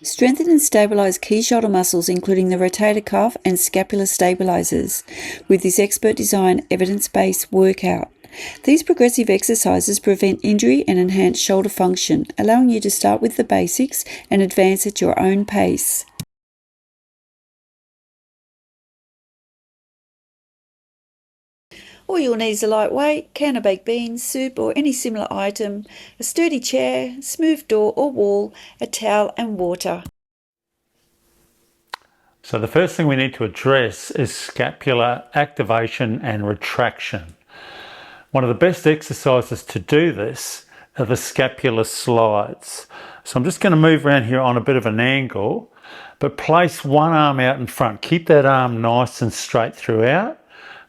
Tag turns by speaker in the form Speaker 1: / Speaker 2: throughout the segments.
Speaker 1: Strengthen and stabilise key shoulder muscles, including the rotator cuff and scapular stabilisers, with this expert-designed, evidence-based workout. These progressive exercises prevent injury and enhance shoulder function, allowing you to start with the basics and advance at your own pace. All you'll need is a lightweight can of baked beans, soup or any similar item, a sturdy chair, smooth door or wall, a towel and water.
Speaker 2: So the first thing we need to address is scapular activation and retraction. One of the best exercises to do this are the scapular slides. So I'm just going to move around here on a bit of an angle, but place one arm out in front. Keep that arm nice and straight throughout.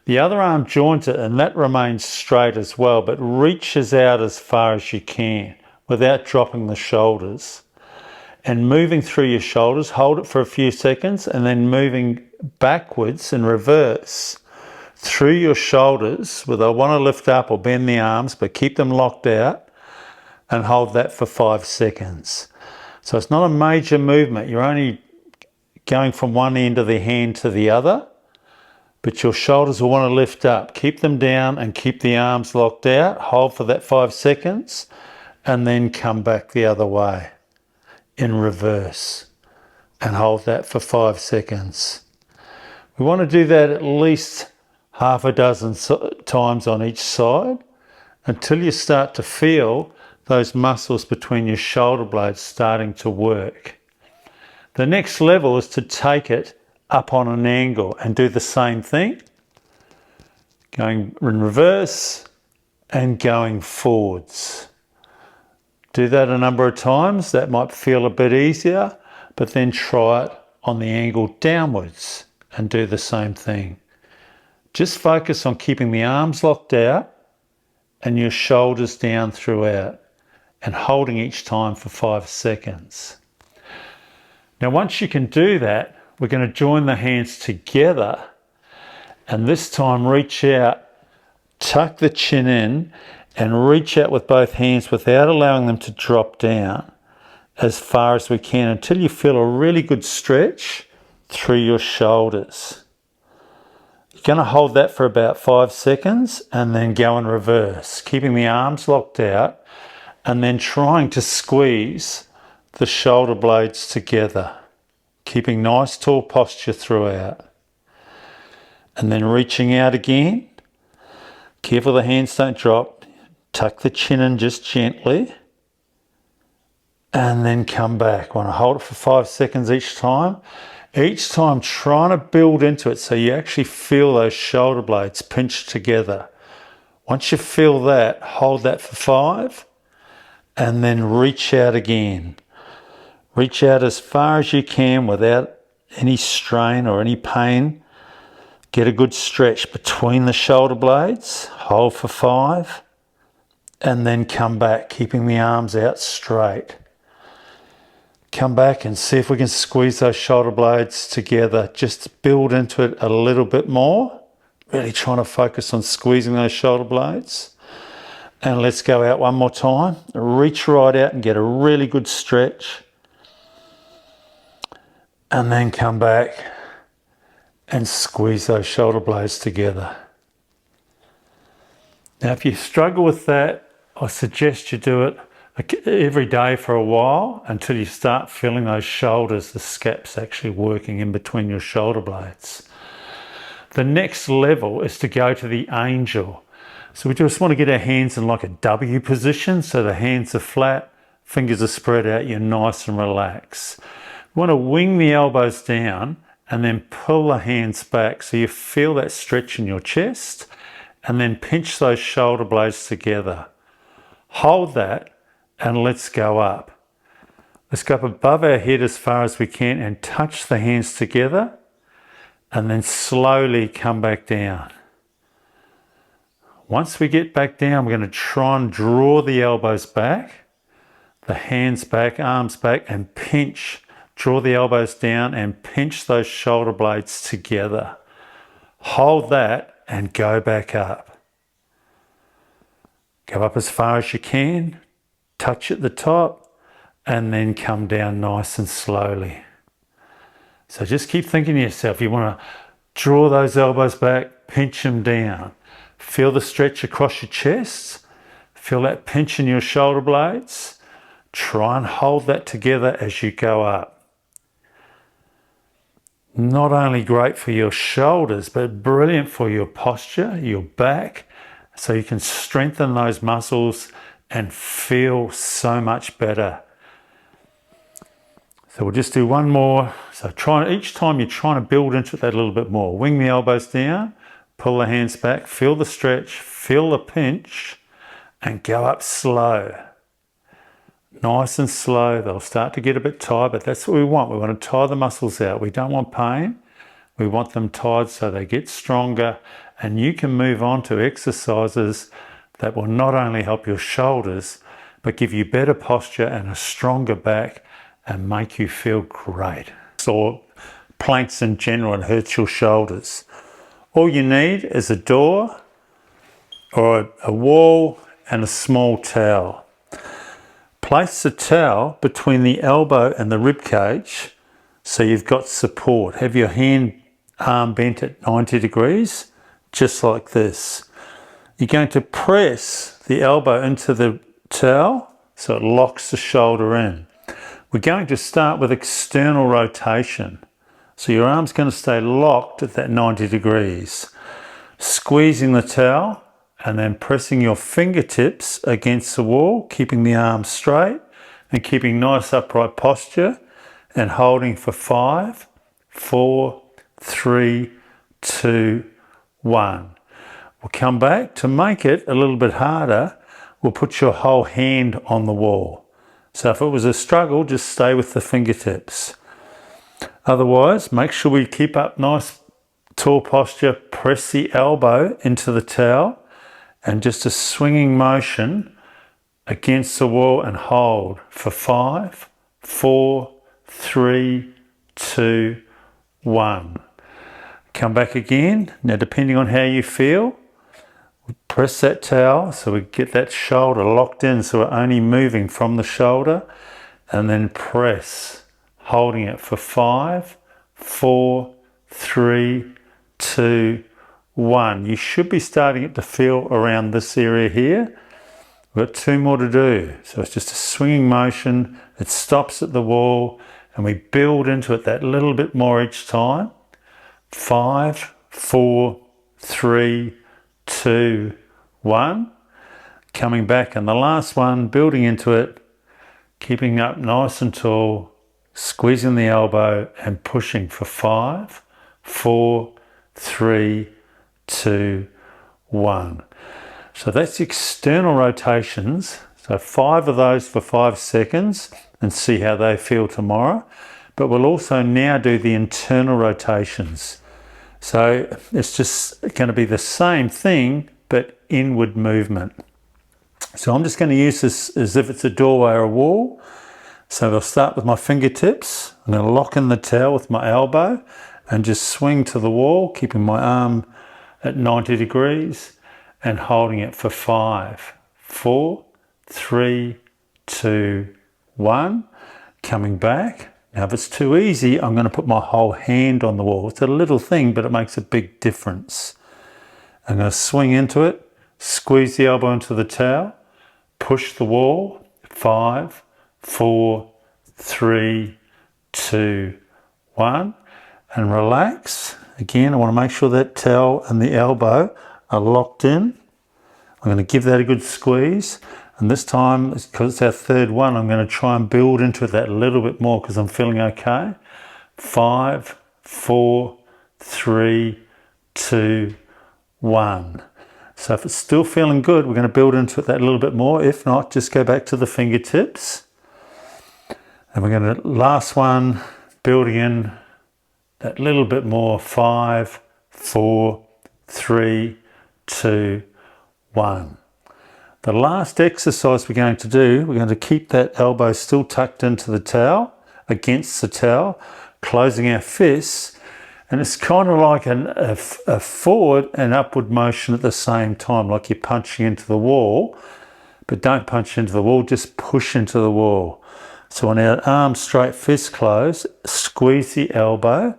Speaker 2: The other arm joins it and that remains straight as well, but reaches out as far as you can without dropping the shoulders. And moving through your shoulders, hold it for a few seconds and then moving backwards in reverse through your shoulders, whether I want to lift up or bend the arms, but keep them locked out and hold that for 5 seconds. So it's not a major movement. You're only going from one end of the hand to the other, but your shoulders will want to lift up. Keep them down and keep the arms locked out. Hold for that 5 seconds and then come back the other way in reverse and hold that for 5 seconds. We want to do that at least half a dozen times on each side until you start to feel those muscles between your shoulder blades starting to work. The next level is to take it up on an angle and do the same thing, going in reverse and going forwards. Do that a number of times. That might feel a bit easier, but then try it on the angle downwards and do the same thing. Just focus on keeping the arms locked out and your shoulders down throughout and holding each time for 5 seconds. Now, once you can do that, we're going to join the hands together and this time reach out, tuck the chin in and reach out with both hands without allowing them to drop down as far as we can until you feel a really good stretch through your shoulders. You're going to hold that for about 5 seconds and then go in reverse, keeping the arms locked out and then trying to squeeze the shoulder blades together, keeping nice tall posture throughout. And then reaching out again. Careful the hands don't drop. Tuck the chin in just gently. And then come back. Want to hold it for 5 seconds each time. Each time trying to build into it so you actually feel those shoulder blades pinched together. Once you feel that, hold that for 5 and then reach out again. Reach out as far as you can without any strain or any pain. Get a good stretch between the shoulder blades. Hold for 5 and then come back, keeping the arms out straight. Come back and see if we can squeeze those shoulder blades together. Just build into it a little bit more. Really trying to focus on squeezing those shoulder blades. And let's go out one more time. Reach right out and get a really good stretch. And then come back and squeeze those shoulder blades together. Now, if you struggle with that, I suggest you do it every day for a while until you start feeling those shoulders, the scaps actually working in between your shoulder blades. The next level is to go to the angel. So we just want to get our hands in like a W position, so the hands are flat, fingers are spread out, you're nice and relaxed. We want to wing the elbows down and then pull the hands back so you feel that stretch in your chest and then pinch those shoulder blades together. Hold that and let's go up. Let's go up above our head as far as we can and touch the hands together and then slowly come back down. Once we get back down, we're going to try and draw the elbows back, the hands back, arms back, and pinch. Draw the elbows down and pinch those shoulder blades together. Hold that and go back up. Go up as far as you can, touch at the top, and then come down nice and slowly. So just keep thinking to yourself, you want to draw those elbows back, pinch them down. Feel the stretch across your chest. Feel that pinch in your shoulder blades. Try and hold that together as you go up. Not only great for your shoulders, but brilliant for your posture, your back, so you can strengthen those muscles and feel so much better. So we'll just do one more. So each time you're trying to build into that a little bit more. Wing the elbows down, pull the hands back, feel the stretch, feel the pinch, and go up slow. Nice and slow. They'll start to get a bit tired, but that's what we want. We want to tire the muscles out. We don't want pain. We want them tired so they get stronger, and you can move on to exercises that will not only help your shoulders, but give you better posture and a stronger back and make you feel great. Or planks in general, and hurts your shoulders. All you need is a door or a wall and a small towel. Place the towel between the elbow and the rib cage so you've got support. Have your arm bent at 90 degrees, just like this. You're going to press the elbow into the towel so it locks the shoulder in. We're going to start with external rotation. So your arm's going to stay locked at that 90 degrees. Squeezing the towel and then pressing your fingertips against the wall, keeping the arm straight and keeping nice upright posture, and holding for 5, 4, 3, 2, 1. We'll come back. To make it a little bit harder, we'll put your whole hand on the wall. So if it was a struggle, just stay with the fingertips. Otherwise, make sure we keep up nice tall posture, press the elbow into the towel, and just a swinging motion against the wall and hold for 5, 4, 3, 2, 1. Come back again. Now, depending on how you feel, press that towel so we get that shoulder locked in so we're only moving from the shoulder, and then press, holding it for 5, 4, 3, 2, 1. You should be starting it to feel around this area here. We've got 2 more to do. So it's just a swinging motion. It stops at the wall and we build into it that little bit more each time. 5, 4, 3, 2, 1. Coming back, and the last one, building into it, keeping up nice and tall, squeezing the elbow and pushing for 5, 4, 3, 2, 1. So that's external rotations. So 5 of those for 5 seconds and see how they feel tomorrow. But we'll also now do the internal rotations. So it's just going to be the same thing, but inward movement. So I'm just going to use this as if it's a doorway or a wall. So I'll start with my fingertips. I'm going to lock in the towel with my elbow and just swing to the wall, keeping my arm at 90 degrees and holding it for 5, 4, 3, 2, 1. Coming back. Now, if it's too easy, I'm going to put my whole hand on the wall. It's a little thing, but it makes a big difference. I'm going to swing into it, squeeze the elbow into the towel, push the wall, 5, 4, 3, 2, 1, and relax. Again, I want to make sure that towel and the elbow are locked in. I'm going to give that a good squeeze. And this time, because it's our third one, I'm going to try and build into that a little bit more because I'm feeling okay. 5, 4, 3, 2, 1. So if it's still feeling good, we're going to build into it that a little bit more. If not, just go back to the fingertips. And we're going to, last one, building in that little bit more. 5, 4, 3, 2, 1. The last exercise we're going to do, we're going to keep that elbow still tucked into the towel, against the towel, closing our fists. And it's kind of like a forward and upward motion at the same time, like you're punching into the wall. But don't punch into the wall, just push into the wall. So on our arm straight, fist closed, squeeze the elbow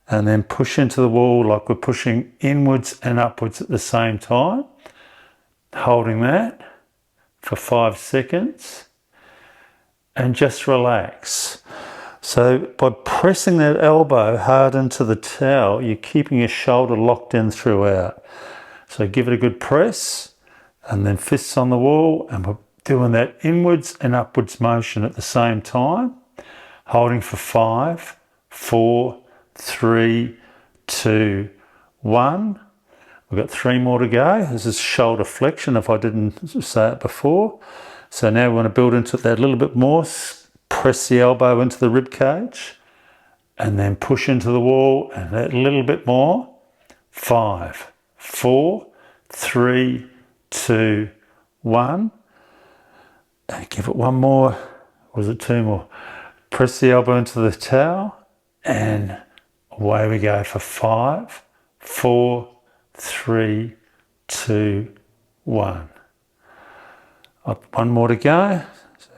Speaker 2: and then push into the wall like we're pushing inwards and upwards at the same time. Holding that for 5 seconds and just relax. So by pressing that elbow hard into the towel, you're keeping your shoulder locked in throughout. So give it a good press and then fists on the wall, and we're doing that inwards and upwards motion at the same time, holding for 5, 4, 3, 2, 1. We've got 3 more to go. This is shoulder flexion if I didn't say it before. So now we want to build into that a little bit more. Press the elbow into the rib cage and then push into the wall and that little bit more. 5, 4, 3, 2, 1. And give it one more. Or was it 2 more? Press the elbow into the towel and away we go for 5, 4, 3, 2, 1. One more to go.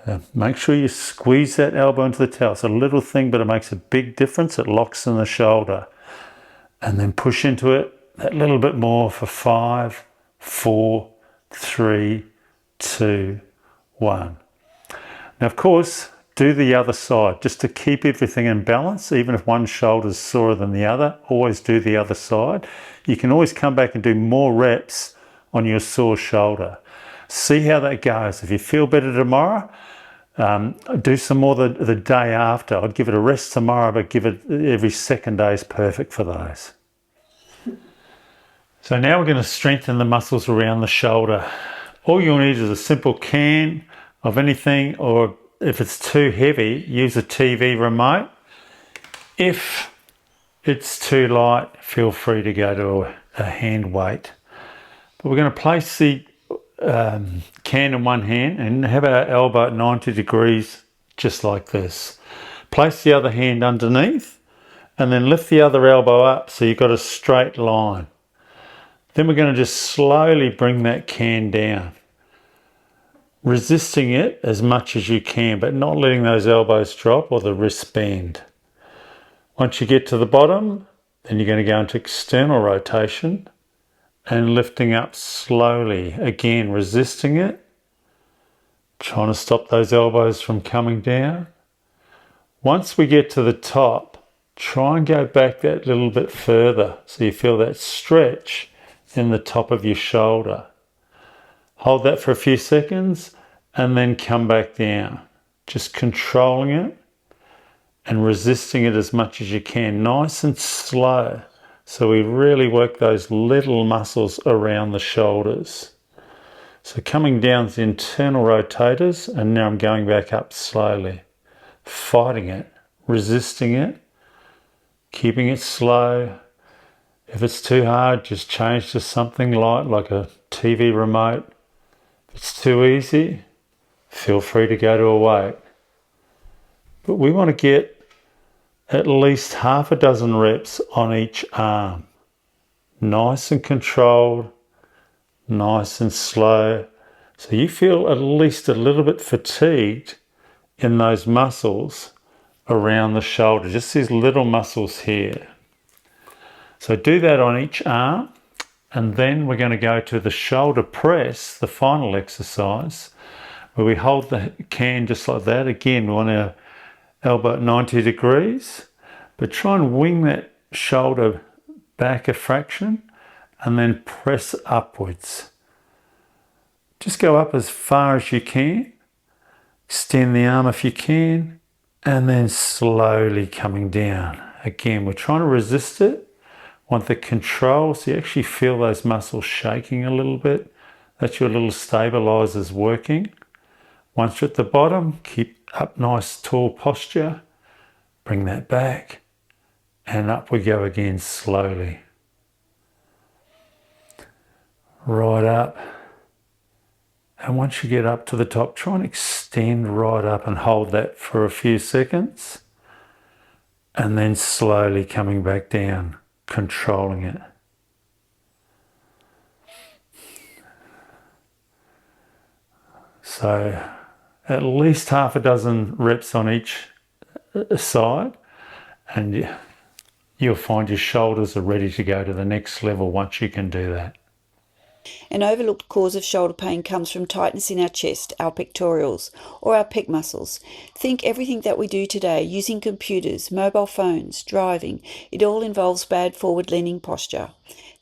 Speaker 2: So make sure you squeeze that elbow into the towel. It's a little thing, but it makes a big difference. It locks in the shoulder. And then push into it that little bit more for 5, 4, 3, 2, 1. Now, of course, do the other side just to keep everything in balance. Even if one shoulder is sorer than the other, always do the other side. You can always come back and do more reps on your sore shoulder. See how that goes. If you feel better tomorrow, do some more the day after. I'd give it a rest tomorrow, but give it every second day is perfect for those. So now we're going to strengthen the muscles around the shoulder. All you'll need is a simple can of anything, or if it's too heavy, use a TV remote. If it's too light, feel free to go to a hand weight. But we're going to place the can in one hand and have our elbow at 90 degrees, just like this. Place the other hand underneath and then lift the other elbow up so you've got a straight line. Then we're going to just slowly bring that can down, resisting it as much as you can, but not letting those elbows drop or the wrists bend. Once you get to the bottom, then you're going to go into external rotation and lifting up slowly, again resisting it, trying to stop those elbows from coming down. Once we get to the top, try and go back that little bit further so you feel that stretch in the top of your shoulder. Hold that for a few seconds and then come back down, just controlling it and resisting it as much as you can, nice and slow. So we really work those little muscles around the shoulders. So coming down to the internal rotators, and now I'm going back up slowly, fighting it, resisting it, keeping it slow. If it's too hard, just change to something light like a TV remote. If it's too easy, feel free to go to a weight. But we want to get at least half a dozen reps on each arm. Nice and controlled, nice and slow. So you feel at least a little bit fatigued in those muscles around the shoulder, just these little muscles here. So do that on each arm, and then we're going to go to the shoulder press, the final exercise, where we hold the can just like that. Again, we want our elbow at 90 degrees, but try and wing that shoulder back a fraction and then press upwards. Just go up as far as you can, extend the arm if you can, and then slowly coming down. Again, we're trying to resist it, want the control, so you actually feel those muscles shaking a little bit. That's your little stabilizers working. Once you're at the bottom, keep up nice tall posture, bring that back, and up we go again slowly. Right up. And once you get up to the top, try and extend right up and hold that for a few seconds. And then slowly coming back down, controlling it. So at least half a dozen reps on each side, and you'll find your shoulders are ready to go to the next level once you can do that.
Speaker 1: An overlooked cause of shoulder pain comes from tightness in our chest, our pectorals, or our pec muscles. Think everything that we do today, using computers, mobile phones, driving, it all involves bad forward-leaning posture.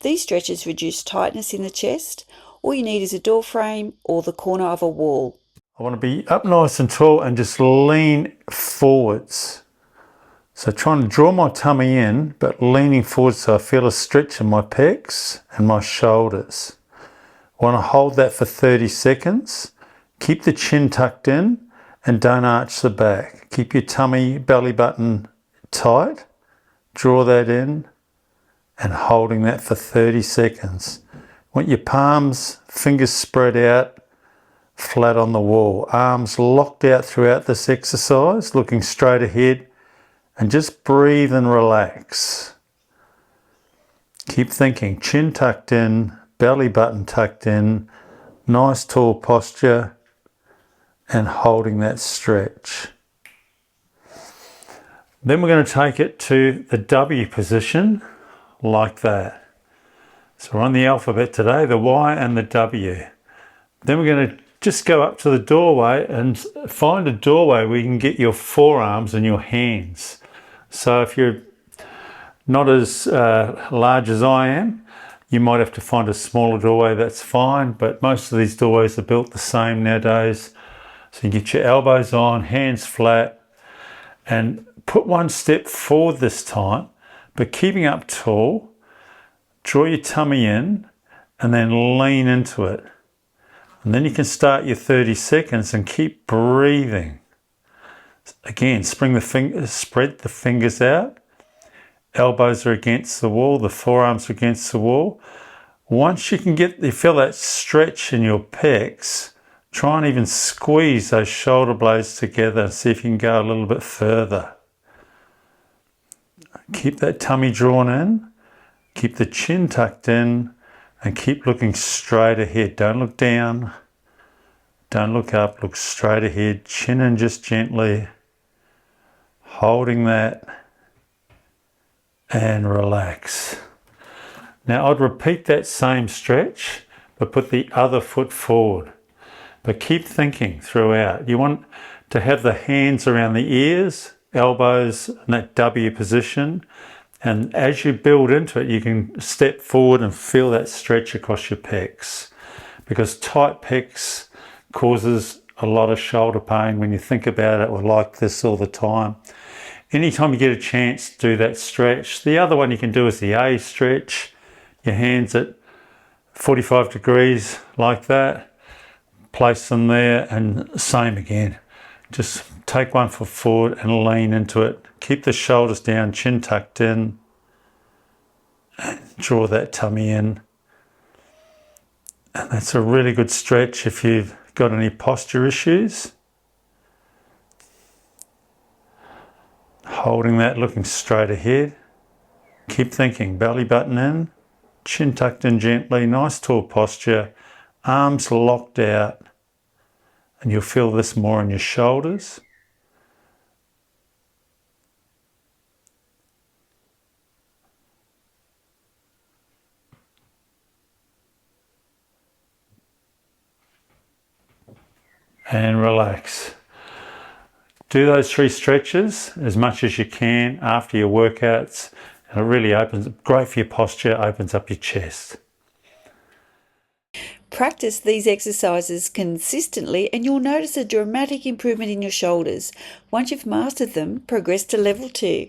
Speaker 1: These stretches reduce tightness in the chest. All you need is a door frame or the corner of a wall.
Speaker 2: I want to be up nice and tall and just lean forwards. So trying to draw my tummy in, but leaning forward so I feel a stretch in my pecs and my shoulders. I want to hold that for 30 seconds. Keep the chin tucked in and don't arch the back. Keep your tummy, belly button tight. Draw that in and holding that for 30 seconds. Want your palms, fingers spread out, flat on the wall. Arms locked out throughout this exercise, looking straight ahead, and just breathe and relax. Keep thinking, chin tucked in, belly button tucked in, nice tall posture, and holding that stretch. Then we're going to take it to the W position, like that. So we're on the alphabet today, the Y and the W. Then we're going to just go up to the doorway and find a doorway where you can get your forearms and your hands. So if you're not as large as I am, you might have to find a smaller doorway, that's fine, but most of these doorways are built the same nowadays. So you get your elbows on, hands flat, and put one step forward this time, but keeping up tall. Draw your tummy in and then lean into it. And then you can start your 30 seconds and keep breathing. Again, spread the fingers out. Elbows are against the wall, the forearms are against the wall. Once you feel that stretch in your pecs, try and even squeeze those shoulder blades together and see if you can go a little bit further. Keep that tummy drawn in, keep the chin tucked in, and keep looking straight ahead. Don't look down, don't look up, look straight ahead, chin in just gently, holding that, and relax. Now I'd repeat that same stretch, but put the other foot forward. But keep thinking throughout. You want to have the hands around the ears, elbows in that W position. And as you build into it, you can step forward and feel that stretch across your pecs. Because tight pecs causes a lot of shoulder pain when you think about it. We're like this all the time. Anytime you get a chance to do that stretch. The other one you can do is the A stretch. Your hands at 45 degrees like that. Place them there and same again. Just take one foot forward and lean into it. Keep the shoulders down, chin tucked in. And draw that tummy in. And that's a really good stretch if you've got any posture issues. Holding that, looking straight ahead. Keep thinking, belly button in, chin tucked in gently, nice tall posture, arms locked out, and you'll feel this more in your shoulders. And relax. Do those 3 stretches as much as you can after your workouts. And it really great for your posture, opens up your chest.
Speaker 1: Practice these exercises consistently and you'll notice a dramatic improvement in your shoulders. Once you've mastered them, progress to level 2.